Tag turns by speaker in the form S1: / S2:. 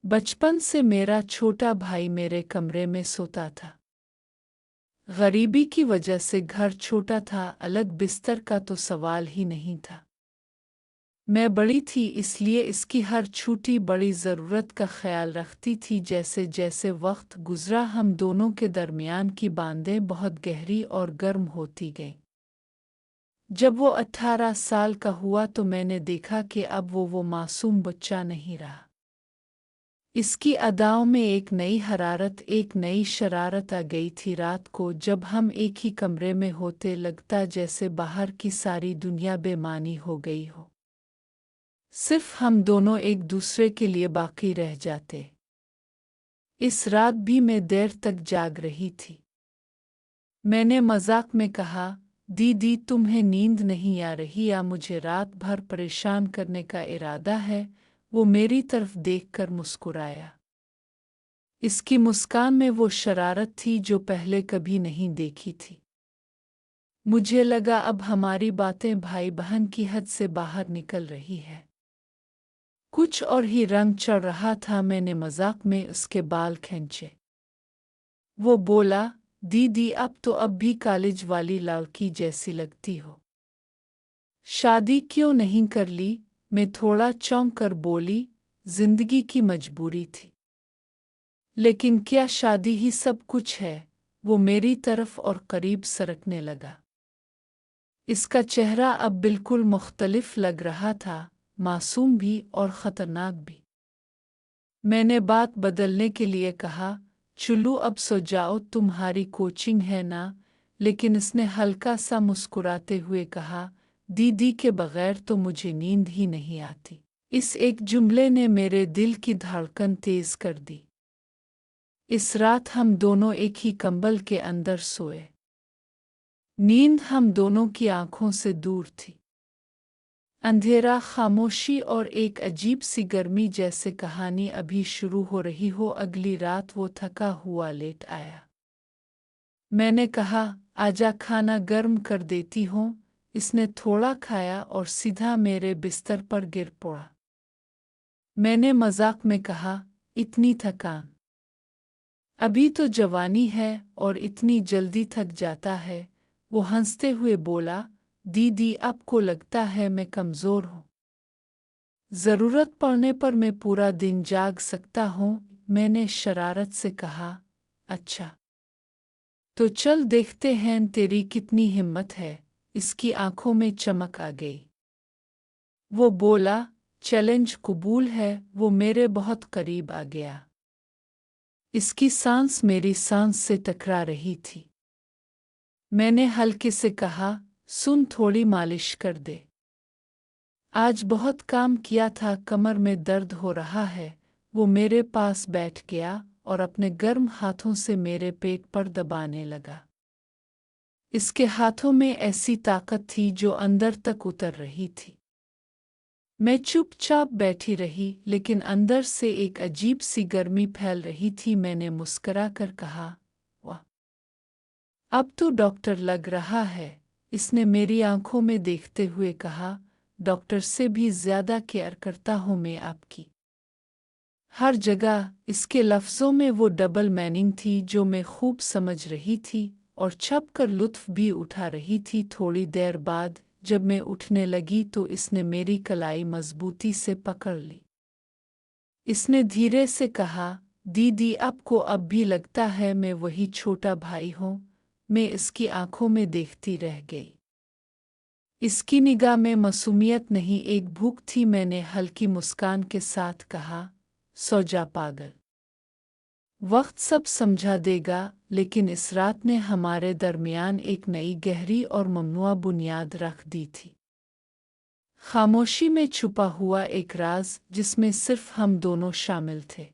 S1: बचपन से मेरा छोटा भाई मेरे कमरे में सोता था। गरीबी की वजह से घर छोटा था, अलग बिस्तर का तो सवाल ही नहीं था। मैं बड़ी थी इसलिए इसकी हर छोटी बड़ी ज़रूरत का ख्याल रखती थी। जैसे जैसे वक्त गुजरा हम दोनों के दरमियान की बांधें बहुत गहरी और गर्म होती गईं। जब वो 18 साल का हुआ तो मैंने देखा कि अब वो मासूम बच्चा नहीं रहा। इसकी अदाओं में एक नई हरारत, एक नई शरारत आ गई थी। रात को जब हम एक ही कमरे में होते लगता जैसे बाहर की सारी दुनिया बेमानी हो गई हो, सिर्फ हम दोनों एक दूसरे के लिए बाकी रह जाते। इस रात भी मैं देर तक जाग रही थी। मैंने मजाक में कहा, दीदी तुम्हें नींद नहीं आ रही या मुझे रात भर परेशान करने का इरादा है? वो मेरी तरफ देखकर मुस्कुराया। इसकी मुस्कान में वो शरारत थी जो पहले कभी नहीं देखी थी। मुझे लगा अब हमारी बातें भाई बहन की हद से बाहर निकल रही है। कुछ और ही रंग चढ़ रहा था। मैंने मजाक में उसके बाल खींचे। वो बोला, दीदी अब भी कॉलेज वाली लड़की जैसी लगती हो। शादी क्यों नहीं कर ली? मैं थोड़ा चौंक कर बोली, जिंदगी की मजबूरी थी। लेकिन क्या शादी ही सब कुछ है? वो मेरी तरफ और करीब सरकने लगा। इसका चेहरा अब बिल्कुल मुख्तलिफ लग रहा था, मासूम भी और ख़तरनाक भी। मैंने बात बदलने के लिए कहा, चुल्लू अब सो जाओ, तुम्हारी कोचिंग है ना? लेकिन इसने हल्का सा मुस्कुराते हुए कहा, दीदी के बगैर तो मुझे नींद ही नहीं आती। इस एक जुमले ने मेरे दिल की धड़कन तेज कर दी। इस रात हम दोनों एक ही कंबल के अंदर सोए। नींद हम दोनों की आंखों से दूर थी। अंधेरा, खामोशी और एक अजीब सी गर्मी, जैसे कहानी अभी शुरू हो रही हो। अगली रात वो थका हुआ लेट आया। मैंने कहा, आजा खाना गर्म कर देती हूँ। इसने थोड़ा खाया और सीधा मेरे बिस्तर पर गिर पड़ा। मैंने मजाक में कहा, इतनी थकान? अभी तो जवानी है और इतनी जल्दी थक जाता है। वो हंसते हुए बोला, दीदी आपको लगता है मैं कमज़ोर हूँ? ज़रूरत पड़ने पर मैं पूरा दिन जाग सकता हूँ। मैंने शरारत से कहा, अच्छा तो चल देखते हैं तेरी कितनी हिम्मत है। इसकी आंखों में चमक आ गई। वो बोला, चैलेंज कबूल है। वो मेरे बहुत करीब आ गया। इसकी सांस मेरी सांस से टकरा रही थी। मैंने हल्के से कहा, सुन थोड़ी मालिश कर दे। आज बहुत काम किया था, कमर में दर्द हो रहा है। वो मेरे पास बैठ गया और अपने गर्म हाथों से मेरे पेट पर दबाने लगा। इसके हाथों में ऐसी ताकत थी जो अंदर तक उतर रही थी। मैं चुपचाप बैठी रही, लेकिन अंदर से एक अजीब सी गर्मी फैल रही थी। मैंने मुस्कुरा कर कहा, वाह, अब तो डॉक्टर लग रहा है। इसने मेरी आंखों में देखते हुए कहा, डॉक्टर से भी ज्यादा केयर करता हूँ मैं आपकी। हर जगह इसके लफ्ज़ों में वो डबल मीनिंग थी जो मैं खूब समझ रही थी और छप कर लुत्फ़ भी उठा रही थी। थोड़ी देर बाद जब मैं उठने लगी तो इसने मेरी कलाई मजबूती से पकड़ ली। इसने धीरे से कहा, दीदी आपको अब भी लगता है मैं वही छोटा भाई हूँ? मैं इसकी आंखों में देखती रह गई। इसकी निगाह में मासूमियत नहीं, एक भूख थी। मैंने हल्की मुस्कान के साथ कहा, सो जा पागल, वक्त सब समझा देगा। लेकिन इस रात ने हमारे दरमियान एक नई गहरी और ममनुआ बुनियाद रख दी थी। खामोशी में छुपा हुआ एक राज जिसमें सिर्फ हम दोनों शामिल थे।